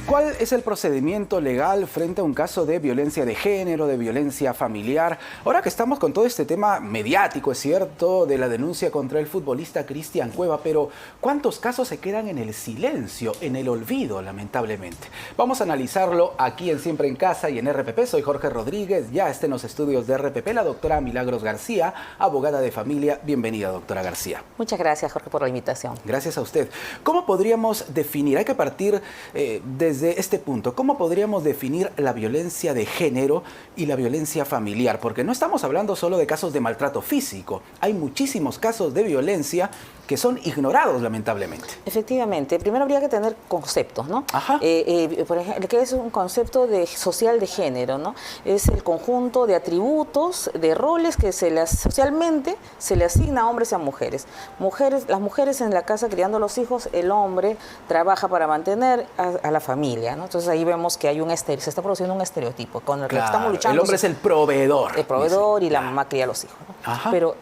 ¿Cuál es el procedimiento legal frente a un caso de violencia de género, de violencia familiar? Ahora que estamos con todo este tema mediático, es cierto, de la denuncia contra el futbolista Cristian Cueva, pero ¿cuántos casos se quedan en el silencio, en el olvido, lamentablemente? Vamos a analizarlo aquí en Siempre en Casa y en RPP. Soy Jorge Rodríguez, ya está en los estudios de RPP la doctora Milagros García, abogada de familia. Bienvenida, doctora García. Muchas gracias, Jorge, por la invitación. Gracias a usted. ¿Cómo podríamos definir, hay que partir desde este punto, cómo podríamos definir la violencia de género y la violencia familiar? Porque no estamos hablando solo de casos de maltrato físico, hay muchísimos casos de violencia que son ignorados, lamentablemente. Efectivamente, primero habría que tener conceptos, ¿no? Ajá. Por ejemplo, ¿qué es un concepto social de género, ¿no? Es el conjunto de atributos, de roles que socialmente se le asigna a hombres y a mujeres. Las mujeres en la casa criando los hijos, el hombre trabaja para mantener a la familia, ¿no? Entonces ahí vemos que se está produciendo un estereotipo con el que estamos luchando. El hombre es el proveedor. El proveedor y la mamá cría a los hijos, ¿no? Ajá. Pero,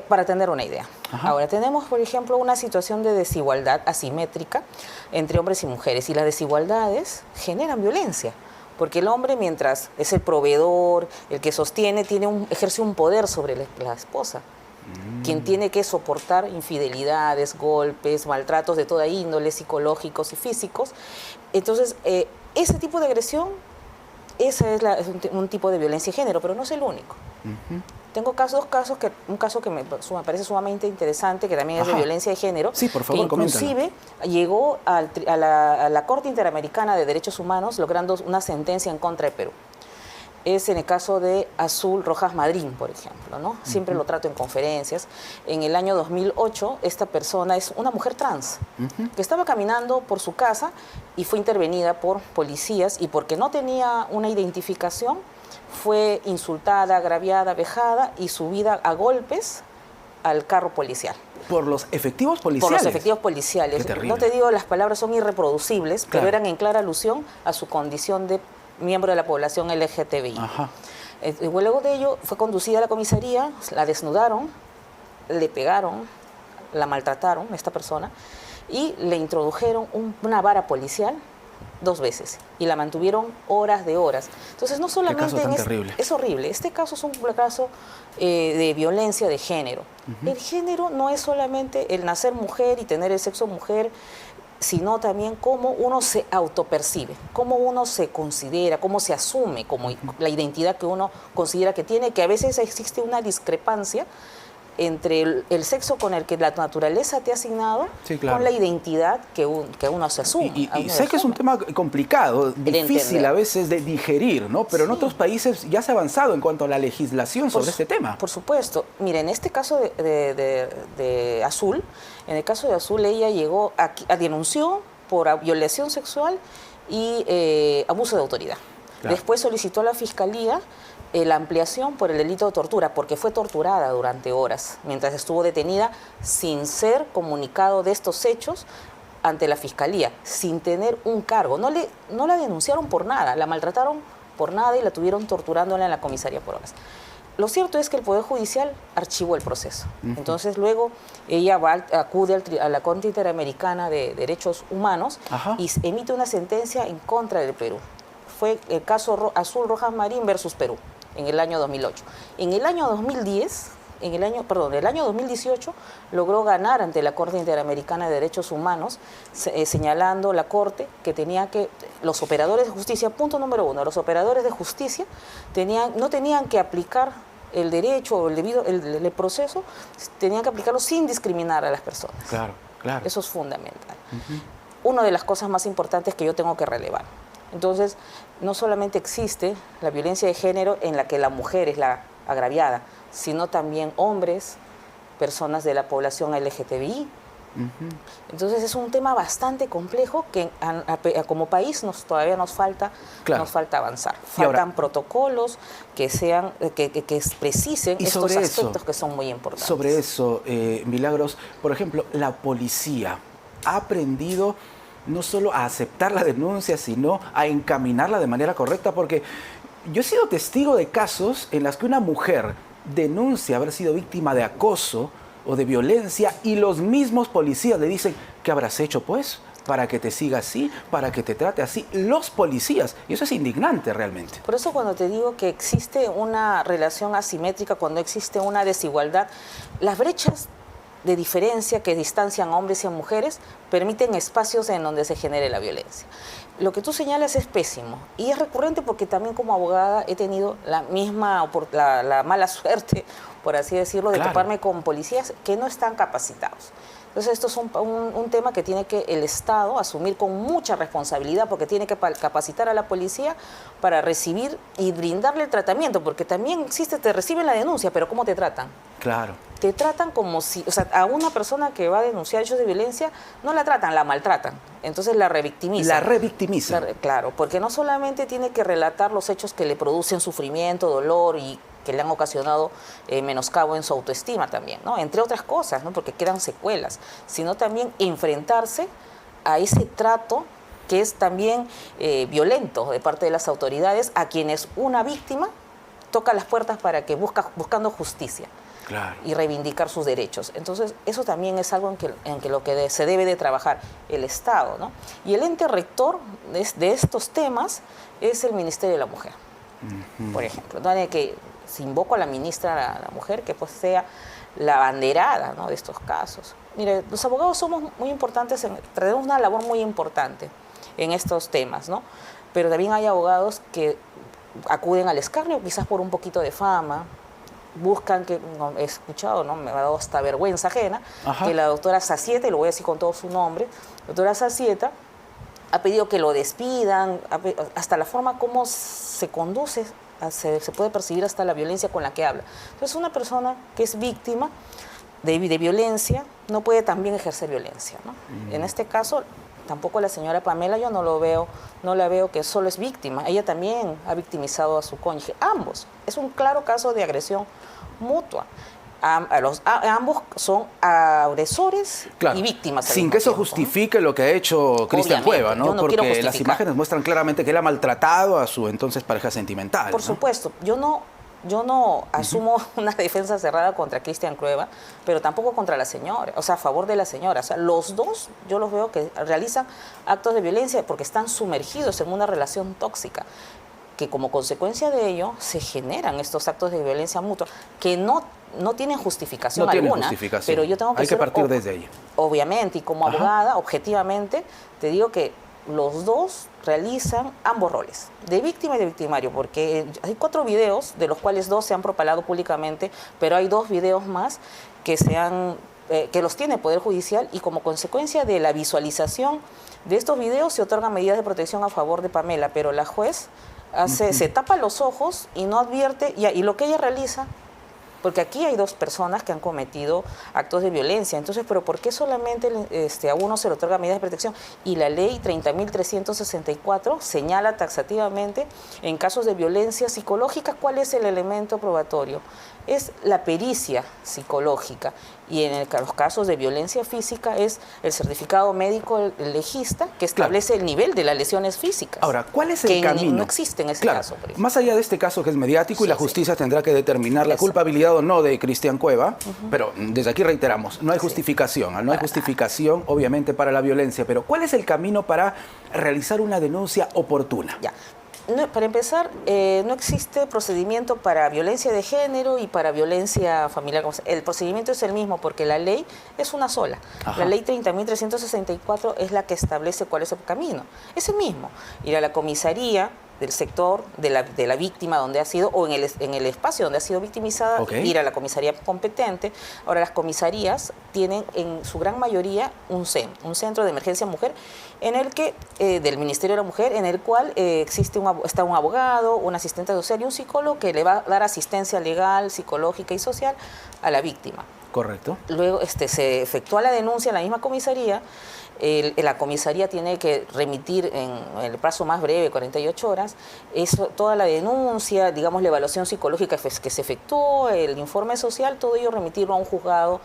para tener una idea. Ajá. Ahora, tenemos, por ejemplo, una situación de desigualdad asimétrica entre hombres y mujeres, y las desigualdades generan violencia, porque el hombre, mientras es el proveedor, el que sostiene, ejerce un poder sobre la esposa, quien tiene que soportar infidelidades, golpes, maltratos de toda índole, psicológicos y físicos. Entonces, ese tipo de agresión, es un tipo de violencia de género, pero no es el único. Tengo un caso que me parece sumamente interesante, que también es de violencia de género. Sí, por favor, que inclusive llegó a la Corte Interamericana de Derechos Humanos, logrando una sentencia en contra de Perú. Es en el caso de Azul Rojas Madrín, por ejemplo, ¿no? Siempre lo trato en conferencias. En el año 2008, esta persona es una mujer trans que estaba caminando por su casa y fue intervenida por policías, y porque no tenía una identificación, fue insultada, agraviada, vejada y subida a golpes al carro policial. ¿Por los efectivos policiales? Por los efectivos policiales. Qué terrible. No te digo, las palabras son irreproducibles, claro, pero eran en clara alusión a su condición de miembro de la población LGTBI. Ajá. Luego de ello fue conducida a la comisaría, la desnudaron, le pegaron, la maltrataron, esta persona, y le introdujeron una vara policial 2 veces y la mantuvieron horas de horas. Entonces, no solamente Qué caso tan terrible. es horrible. Este caso es un caso de violencia de género. El género no es solamente el nacer mujer y tener el sexo mujer, sino también cómo uno se autopercibe, cómo uno se considera, cómo se asume como la identidad que uno considera que tiene, que a veces existe una discrepancia entre el sexo con el que la naturaleza te ha asignado, sí, claro, con la identidad que uno se asume. Y sé que es un tema complicado, difícil a veces de digerir, ¿no? Pero sí, en otros países ya se ha avanzado en cuanto a la legislación sobre este tema. Por supuesto. Mira, en este caso de Azul, en el caso de Azul, ella llegó denunció por violación sexual y abuso de autoridad. Claro. Después solicitó a la Fiscalía la ampliación por el delito de tortura, porque fue torturada durante horas mientras estuvo detenida sin ser comunicado de estos hechos ante la Fiscalía, sin tener un cargo. No la denunciaron por nada, la maltrataron por nada y la tuvieron torturándola en la comisaría por horas. Lo cierto es que el Poder Judicial archivó el proceso. Entonces luego ella acude a la Corte Interamericana de Derechos Humanos y emite una sentencia en contra del Perú. Fue el caso Azul Rojas Marín versus Perú, en el año 2008. En el año 2018, logró ganar ante la Corte Interamericana de Derechos Humanos, señalando la Corte que los operadores de justicia, punto número 1, los operadores de justicia no tenían que aplicar el derecho o el proceso, tenían que aplicarlo sin discriminar a las personas. Claro, claro. Eso es fundamental. Una de las cosas más importantes que yo tengo que relevar. Entonces, no solamente existe la violencia de género en la que la mujer es la agraviada, sino también hombres, personas de la población LGTBI. Entonces, es un tema bastante complejo que como país todavía nos falta avanzar. Faltan protocolos que precisen estos aspectos que son muy importantes. Sobre eso, Milagros, por ejemplo, la policía ha aprendido no solo a aceptar la denuncia, sino a encaminarla de manera correcta, porque yo he sido testigo de casos en los que una mujer denuncia haber sido víctima de acoso o de violencia y los mismos policías le dicen, ¿qué habrás hecho pues? para que te siga así, para que te trate así. Los policías, y eso es indignante realmente. Por eso cuando te digo que existe una relación asimétrica, cuando existe una desigualdad, las brechas de diferencia que distancian a hombres y a mujeres permiten espacios en donde se genere la violencia. Lo que tú señalas es pésimo y es recurrente porque también como abogada he tenido la mala suerte, por así decirlo, de toparme con policías que no están capacitados. Entonces esto es un tema que tiene que el Estado asumir con mucha responsabilidad porque tiene que capacitar a la policía para recibir y brindarle el tratamiento, porque también existe, te reciben la denuncia, pero ¿cómo te tratan? Claro. Te tratan como si, o sea, a una persona que va a denunciar hechos de violencia no la tratan, la maltratan. Entonces la revictimizan. La revictimizan. Claro, porque no solamente tiene que relatar los hechos que le producen sufrimiento, dolor y que le han ocasionado menoscabo en su autoestima también, ¿no? Entre otras cosas, ¿no? Porque quedan secuelas, sino también enfrentarse a ese trato que es también violento de parte de las autoridades a quienes una víctima toca las puertas para que buscando justicia. Claro. Y reivindicar sus derechos. Entonces, eso también es algo en que lo que se debe de trabajar el Estado, ¿no? Y el ente rector de estos temas es el Ministerio de la Mujer, por ejemplo. Entonces, que se invoca a la ministra de la Mujer, que pues sea la banderada, ¿no?, de estos casos. Mire, los abogados somos muy importantes, tenemos una labor muy importante en estos temas, ¿no? Pero también hay abogados que acuden al escarnio, quizás por un poquito de fama, buscan que, no, he escuchado, ¿no?, me ha dado hasta vergüenza ajena, que la doctora Zacieta, y lo voy a decir con todo su nombre, la doctora Zacieta ha pedido que lo despidan, hasta la forma como se conduce, se puede percibir hasta la violencia con la que habla. Entonces una persona que es víctima de violencia no puede también ejercer violencia, ¿no? En este caso, tampoco la señora Pamela, yo no la veo que solo es víctima, ella también ha victimizado a su cónyuge, ambos. Es un claro caso de agresión mutua. Ambos son agresores y víctimas. Sin que eso justifique lo que ha hecho Cristian Cueva, ¿no? Porque las imágenes muestran claramente que él ha maltratado a su entonces pareja sentimental. Por supuesto, yo no asumo una defensa cerrada contra Cristian Cueva, pero tampoco contra la señora, o sea, a favor de la señora. O sea, los dos yo los veo que realizan actos de violencia porque están sumergidos en una relación tóxica, que como consecuencia de ello se generan estos actos de violencia mutua que no tienen justificación alguna. Tienen justificación. Pero yo tengo que Hay que partir desde ahí. Obviamente, y como abogada, objetivamente, te digo que los dos realizan ambos roles, de víctima y de victimario, porque hay 4 videos, de los cuales 2 se han propalado públicamente, pero hay 2 videos más que los tiene el Poder Judicial, y como consecuencia de la visualización de estos videos se otorgan medidas de protección a favor de Pamela, pero la juez se tapa los ojos y no advierte, y lo que ella realiza, porque aquí hay 2 personas que han cometido actos de violencia, entonces, pero ¿por qué solamente a uno se le otorga medidas de protección? Y la ley 30.364 señala taxativamente en casos de violencia psicológica cuál es el elemento probatorio. Es la pericia psicológica, y en los casos de violencia física es el certificado médico legista que establece el nivel de las lesiones físicas. Ahora, ¿cuál es el camino? No existe en ese caso. Más allá de este caso que es mediático y la justicia tendrá que determinar la culpabilidad o no de Cristian Cueva, pero desde aquí reiteramos, no hay justificación, no hay justificación obviamente para la violencia, pero ¿cuál es el camino para realizar una denuncia oportuna? Ya. No, para empezar, no existe procedimiento para violencia de género y para violencia familiar. El procedimiento es el mismo porque la ley es una sola. La ley 30.364 es la que establece cuál es el camino. Es el mismo. Ir a la comisaría del sector de la víctima donde ha sido, o en el espacio donde ha sido victimizada, ir a la comisaría competente. Ahora, las comisarías tienen en su gran mayoría un CEM, un Centro de Emergencia Mujer, en el que, del Ministerio de la Mujer, en el cual está un abogado, un asistente social y un psicólogo que le va a dar asistencia legal, psicológica y social a la víctima. Correcto. Luego se efectúa la denuncia en la misma comisaría. La comisaría tiene que remitir en el plazo más breve, 48 horas, toda la denuncia, digamos la evaluación psicológica que se efectuó, el informe social, todo ello remitirlo a un juzgado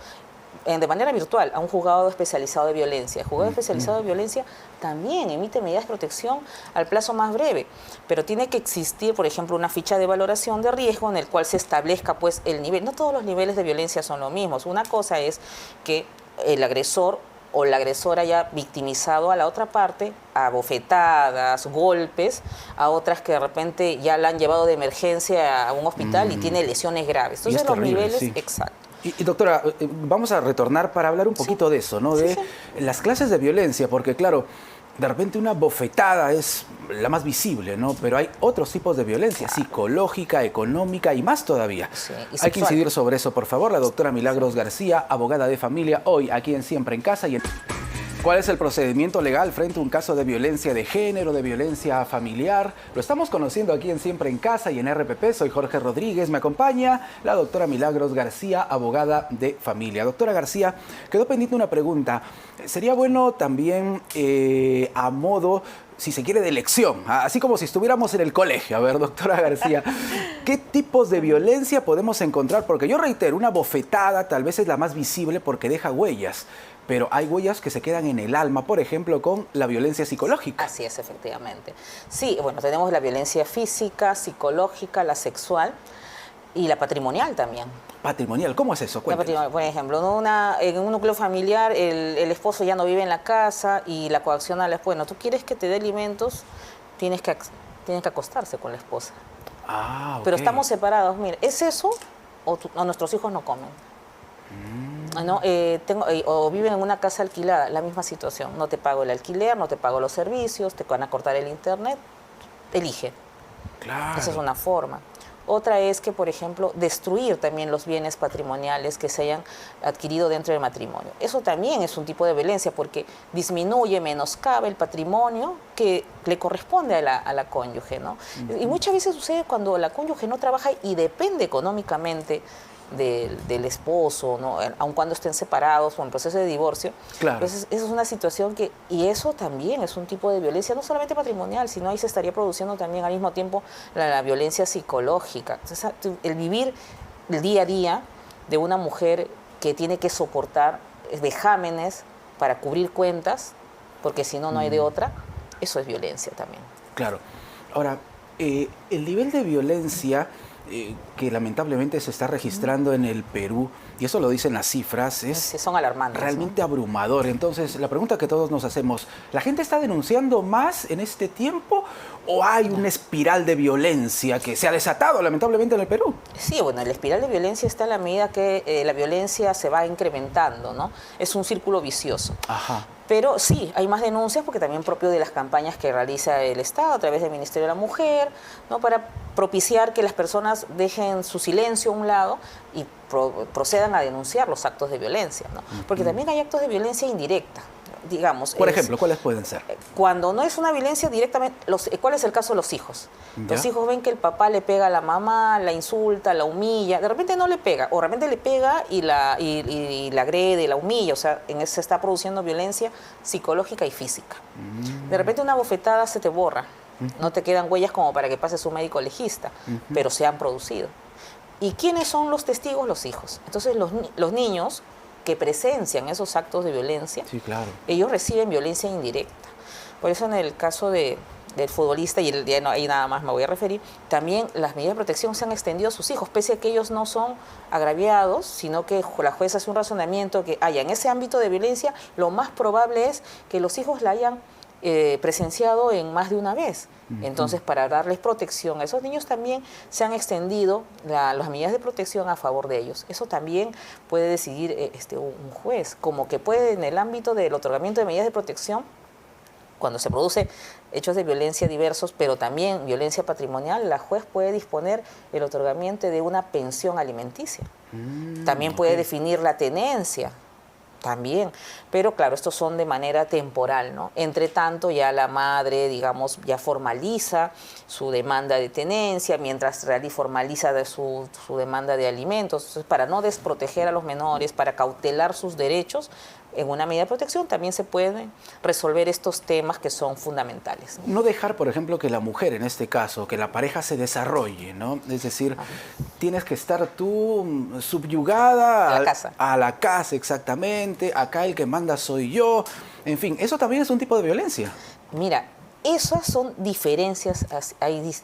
de manera virtual, a un juzgado especializado de violencia. El juzgado especializado de violencia también emite medidas de protección al plazo más breve, pero tiene que existir, por ejemplo, una ficha de valoración de riesgo en el cual se establezca pues el nivel. No todos los niveles de violencia son los mismos. Una cosa es que el agresor o la agresor haya victimizado a la otra parte a bofetadas, golpes, a otras que de repente ya la han llevado de emergencia a un hospital y tiene lesiones graves. Entonces los terrible, niveles, sí. exacto. Y doctora, vamos a retornar para hablar un poquito de eso, ¿no? De las clases de violencia, porque claro, de repente una bofetada es la más visible, ¿no? Pero hay otros tipos de violencia, psicológica, económica y más todavía. Sí, hay que incidir sobre eso, por favor. La doctora Milagros García, abogada de familia, hoy aquí en Siempre en Casa. ¿Cuál es el procedimiento legal frente a un caso de violencia de género, de violencia familiar? Lo estamos conociendo aquí en Siempre en Casa y en RPP. Soy Jorge Rodríguez. Me acompaña la doctora Milagros García, abogada de familia. Doctora García, quedó pendiente una pregunta. Sería bueno también a modo, si se quiere, de lección, así como si estuviéramos en el colegio. A ver, doctora García, ¿qué tipos de violencia podemos encontrar? Porque yo reitero, una bofetada tal vez es la más visible porque deja huellas. Pero hay huellas que se quedan en el alma, por ejemplo, con la violencia psicológica. Así es, efectivamente. Sí, bueno, tenemos la violencia física, psicológica, la sexual y la patrimonial también. Patrimonial, ¿cómo es eso? Cuéntanos. Por ejemplo, en un núcleo familiar el esposo ya no vive en la casa y la coacción a la esposa. Bueno, tú quieres que te dé alimentos, tienes que acostarse con la esposa. Ah, ok. Pero estamos separados. Mira, ¿es eso o nuestros hijos no comen? ¿No? O viven en una casa alquilada, la misma situación. No te pago el alquiler, no te pago los servicios, te van a cortar el internet. Elige. Claro. Esa es una forma. Otra es que, por ejemplo, destruir también los bienes patrimoniales que se hayan adquirido dentro del matrimonio. Eso también es un tipo de violencia porque disminuye, menoscaba el patrimonio que le corresponde a la cónyuge, ¿no? Y muchas veces sucede cuando la cónyuge no trabaja y depende económicamente del esposo, ¿no? Aun cuando estén separados o en proceso de divorcio. Claro. Entonces, esa es una situación y eso también es un tipo de violencia, no solamente patrimonial, sino ahí se estaría produciendo también al mismo tiempo la violencia psicológica. Entonces, el vivir el día a día de una mujer que tiene que soportar vejámenes para cubrir cuentas, porque si no, no hay de otra, eso es violencia también. Claro. Ahora, el nivel de violencia que lamentablemente se está registrando en el Perú, y eso lo dicen las cifras, Sí, son alarmantes, realmente abrumador. Entonces, la pregunta que todos nos hacemos, ¿la gente está denunciando más en este tiempo o hay una espiral de violencia que se ha desatado lamentablemente en el Perú? Sí, bueno, la espiral de violencia está en la medida que la violencia se va incrementando, ¿no? Es un círculo vicioso. Ajá. Pero sí, hay más denuncias porque también propio de las campañas que realiza el Estado a través del Ministerio de la Mujer, ¿no? Para propiciar que las personas dejen su silencio a un lado y procedan a denunciar los actos de violencia, ¿no? Porque también hay actos de violencia indirecta, digamos. Por ejemplo, ¿cuáles pueden ser? Cuando no es una violencia directamente, ¿cuál es el caso de los hijos? ¿Ya? Los hijos ven que el papá le pega a la mamá, la insulta, la humilla, de repente no le pega, o de repente le pega y la agrede, la humilla, o sea, se está produciendo violencia psicológica y física. De repente una bofetada se te borra, no te quedan huellas como para que pases un médico legista, pero se han producido. ¿Y quiénes son los testigos? Los hijos. Entonces los niños que presencian esos actos de violencia, sí, claro, ellos reciben violencia indirecta. Por eso en el caso del futbolista, y ahí nada más me voy a referir, también las medidas de protección se han extendido a sus hijos, pese a que ellos no son agraviados, sino que la jueza hace un razonamiento que haya en ese ámbito de violencia, lo más probable es que los hijos la hayan presenciado en más de una vez. Entonces, para darles protección a esos niños también se han extendido las medidas de protección a favor de ellos. Eso también puede decidir un juez, como que puede en el ámbito del otorgamiento de medidas de protección, cuando se produce hechos de violencia diversos, pero también violencia patrimonial, la juez puede disponer el otorgamiento de una pensión alimenticia. También puede definir la tenencia. También, pero claro, estos son de manera temporal, ¿no? Entre tanto, ya la madre, digamos, ya formaliza su demanda de tenencia, mientras formaliza su demanda de alimentos. Entonces, para no desproteger a los menores, para cautelar sus derechos, en una medida de protección también se pueden resolver estos temas que son fundamentales. No dejar, por ejemplo, que la mujer, en este caso, que la pareja se desarrolle, ¿no? Es decir, tienes que estar tú subyugada a la casa, exactamente. Acá el que manda soy yo. En fin, eso también es un tipo de violencia. Mira, esas son diferencias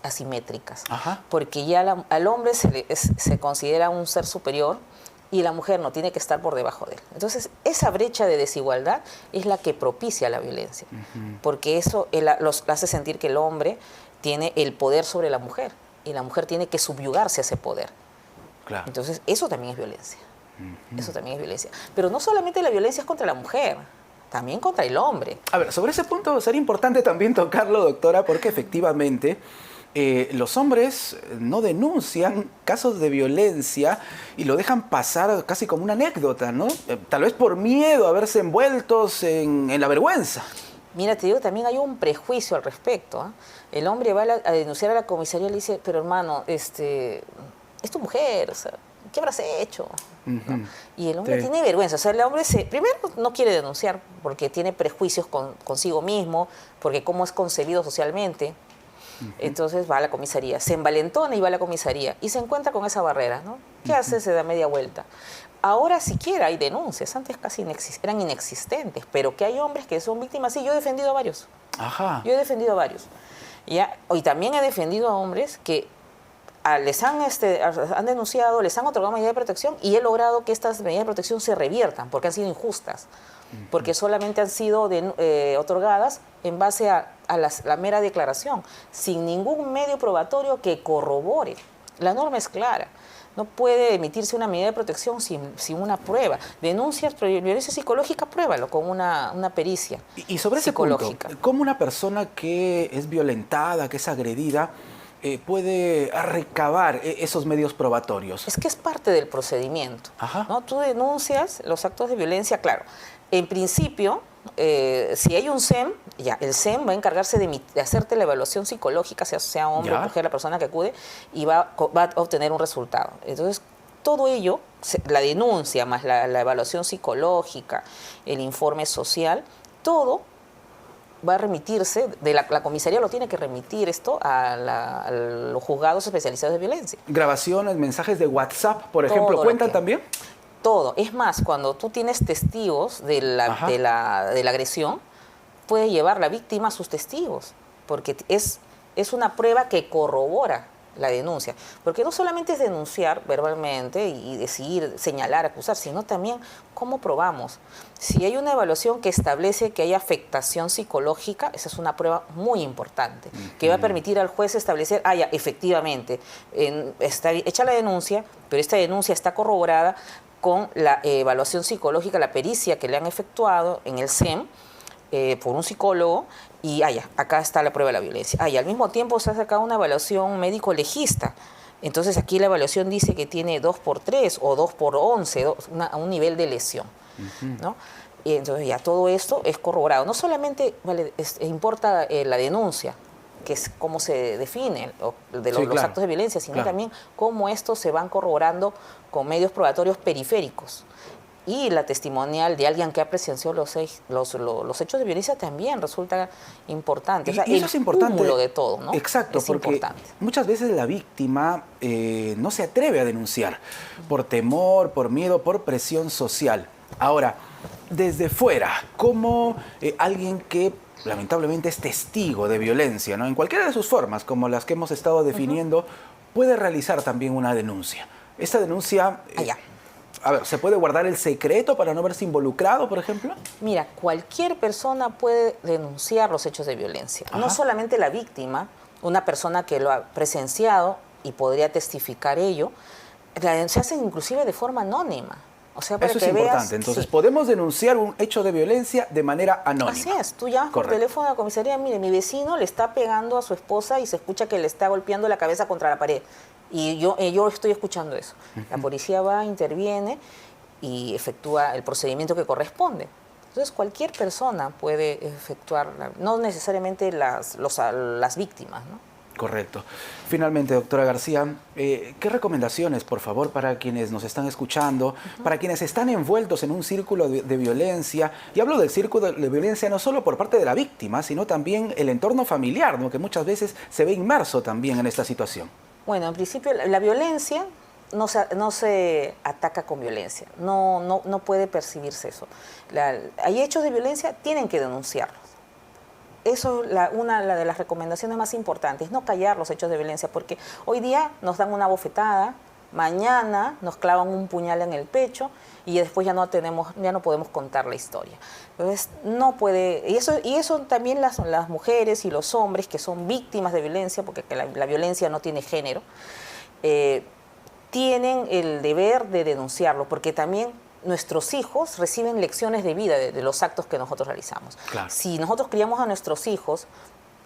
asimétricas. Ajá. Porque ya al hombre se considera un ser superior y la mujer no, tiene que estar por debajo de él. Entonces, esa brecha de desigualdad es la que propicia la violencia, porque eso los hace sentir que el hombre tiene el poder sobre la mujer y la mujer tiene que subyugarse a ese poder. Claro. Entonces, eso también es violencia. Eso también es violencia. Pero no solamente la violencia es contra la mujer, también contra el hombre. A ver, sobre ese punto sería importante también tocarlo, doctora, porque efectivamente los hombres no denuncian casos de violencia y lo dejan pasar casi como una anécdota, ¿no? Tal vez por miedo a verse envueltos en la vergüenza. Mira, te digo, también hay un prejuicio al respecto, ¿eh? El hombre va a denunciar a la comisaría y le dice, pero hermano, es tu mujer, o sea, ¿qué habrás hecho? ¿No? Y el hombre tiene vergüenza. O sea, el hombre primero no quiere denunciar porque tiene prejuicios consigo mismo, porque cómo es concebido socialmente. Entonces va a la comisaría, se envalentona y va a la comisaría y se encuentra con esa barrera, ¿no? ¿Qué hace? Se da media vuelta. Ahora siquiera hay denuncias, antes casi eran inexistentes, pero que hay hombres que son víctimas. Sí, yo he defendido a varios. Ajá. Yo he defendido a varios. ¿Ya? Y también he defendido a hombres que les han denunciado, les han otorgado medidas de protección y he logrado que estas medidas de protección se reviertan porque han sido injustas, porque solamente han sido otorgadas en base a la mera declaración, sin ningún medio probatorio que corrobore. La norma es clara. No puede emitirse una medida de protección sin una prueba. Denuncias por violencia psicológica, pruébalo con una pericia y sobre ese punto, ¿cómo una persona que es violentada, que es agredida, puede recabar esos medios probatorios? Es que es parte del procedimiento, ¿no? Tú denuncias los actos de violencia, claro. En principio, si hay un SEM, ya, el SEM va a encargarse de hacerte la evaluación psicológica, sea hombre o mujer la persona que acude, y va a obtener un resultado. Entonces, todo ello, la denuncia más la evaluación psicológica, el informe social, todo va a remitirse, la comisaría lo tiene que remitir esto a los juzgados especializados de violencia. Grabaciones, mensajes de WhatsApp, por ejemplo, ¿cuentan también? Todo. Es más, cuando tú tienes testigos de la agresión, puede llevar la víctima a sus testigos, porque es una prueba que corrobora la denuncia. Porque no solamente es denunciar verbalmente y decir, señalar, acusar, sino también cómo probamos. Si hay una evaluación que establece que hay afectación psicológica, esa es una prueba muy importante, que va a permitir al juez establecer, ya, efectivamente, está hecha la denuncia, pero esta denuncia está corroborada con la evaluación psicológica, la pericia que le han efectuado en el SEM por un psicólogo, y ya, acá está la prueba de la violencia. Y al mismo tiempo se ha sacado una evaluación médico-legista. Entonces aquí la evaluación dice que tiene 2x3 o 2x11, un nivel de lesión, ¿no? Y entonces ya todo esto es corroborado. No solamente importa la denuncia, que es cómo se define los actos de violencia, sino también cómo estos se van corroborando con medios probatorios periféricos. Y la testimonial de alguien que ha presenciado los hechos de violencia también resulta importante. O sea, y eso es importante. Cúmulo de todo, ¿no? Exacto, porque muchas veces la víctima no se atreve a denunciar por temor, por miedo, por presión social. Ahora, desde fuera, ¿cómo alguien que lamentablemente es testigo de violencia, ¿no?, en cualquiera de sus formas, como las que hemos estado definiendo, puede realizar también una denuncia? Esta denuncia... A ver, ¿se puede guardar el secreto para no verse involucrado, por ejemplo? Mira, cualquier persona puede denunciar los hechos de violencia. No solamente la víctima, una persona que lo ha presenciado y podría testificar ello. La denuncia se hace inclusive de forma anónima. O sea, para eso que es importante. veas, entonces, podemos denunciar un hecho de violencia de manera anónima. Así es. Tú llamas por teléfono a la comisaría, mire, mi vecino le está pegando a su esposa y se escucha que le está golpeando la cabeza contra la pared. Y yo estoy escuchando eso. La policía va, interviene y efectúa el procedimiento que corresponde. Entonces, cualquier persona puede efectuar, no necesariamente las víctimas, ¿no? Correcto. Finalmente, doctora García, ¿qué recomendaciones, por favor, para quienes nos están escuchando, para quienes están envueltos en un círculo de violencia? Y hablo del círculo de violencia no solo por parte de la víctima, sino también el entorno familiar, ¿no?, que muchas veces se ve inmerso también en esta situación. Bueno, en principio la violencia no se ataca con violencia, no puede percibirse eso. Hay hechos de violencia, tienen que denunciarlos. Eso es una de las recomendaciones más importantes, no callar los hechos de violencia, porque hoy día nos dan una bofetada mañana nos clavan un puñal en el pecho y después ya no podemos contar la historia. Entonces, no puede, y eso también las mujeres y los hombres que son víctimas de violencia, porque la violencia no tiene género, tienen el deber de denunciarlo, porque también nuestros hijos reciben lecciones de vida de los actos que nosotros realizamos. Claro. Si nosotros criamos a nuestros hijos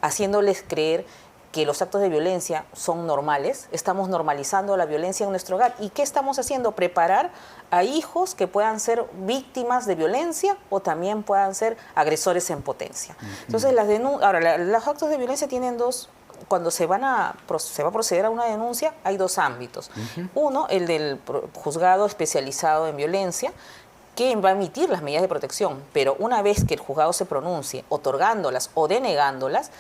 haciéndoles creer que los actos de violencia son normales, estamos normalizando la violencia en nuestro hogar. ¿Y qué estamos haciendo? Preparar a hijos que puedan ser víctimas de violencia o también puedan ser agresores en potencia. Entonces, los actos de violencia tienen dos. Cuando se va a proceder a una denuncia, hay dos ámbitos. Uno, el del juzgado especializado en violencia, que va a emitir las medidas de protección, pero una vez que el juzgado se pronuncie, otorgándolas o denegándolas,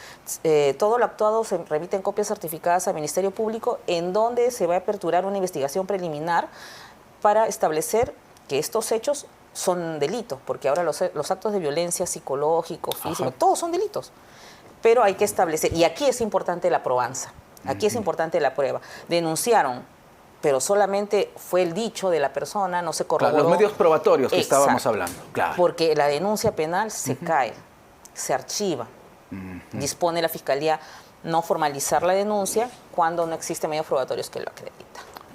todo lo actuado se remite en copias certificadas al Ministerio Público, en donde se va a aperturar una investigación preliminar para establecer que estos hechos son delitos, porque ahora los actos de violencia psicológico, físico, todos son delitos. Pero hay que establecer, y aquí es importante la probanza, aquí es importante la prueba. Denunciaron, pero solamente fue el dicho de la persona, no se corroboró. Claro, los medios probatorios que estábamos hablando. Claro. Porque la denuncia penal se cae, se archiva. Dispone la Fiscalía no formalizar la denuncia cuando no existen medios probatorios que lo acreditan.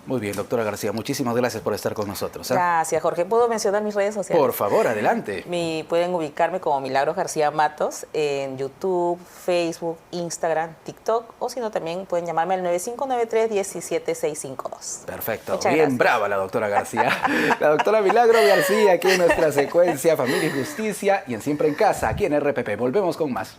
Muy bien, doctora García, muchísimas gracias por estar con nosotros. Gracias, Jorge. ¿Puedo mencionar mis redes sociales? Por favor, adelante. Pueden ubicarme como Milagros García Matos en YouTube, Facebook, Instagram, TikTok, o si no, también pueden llamarme al 9593-17652. Perfecto. Muchas Bien gracias. brava la doctora García. La doctora Milagros García aquí en nuestra secuencia Familia y Justicia y en Siempre en Casa, aquí en RPP. Volvemos con más.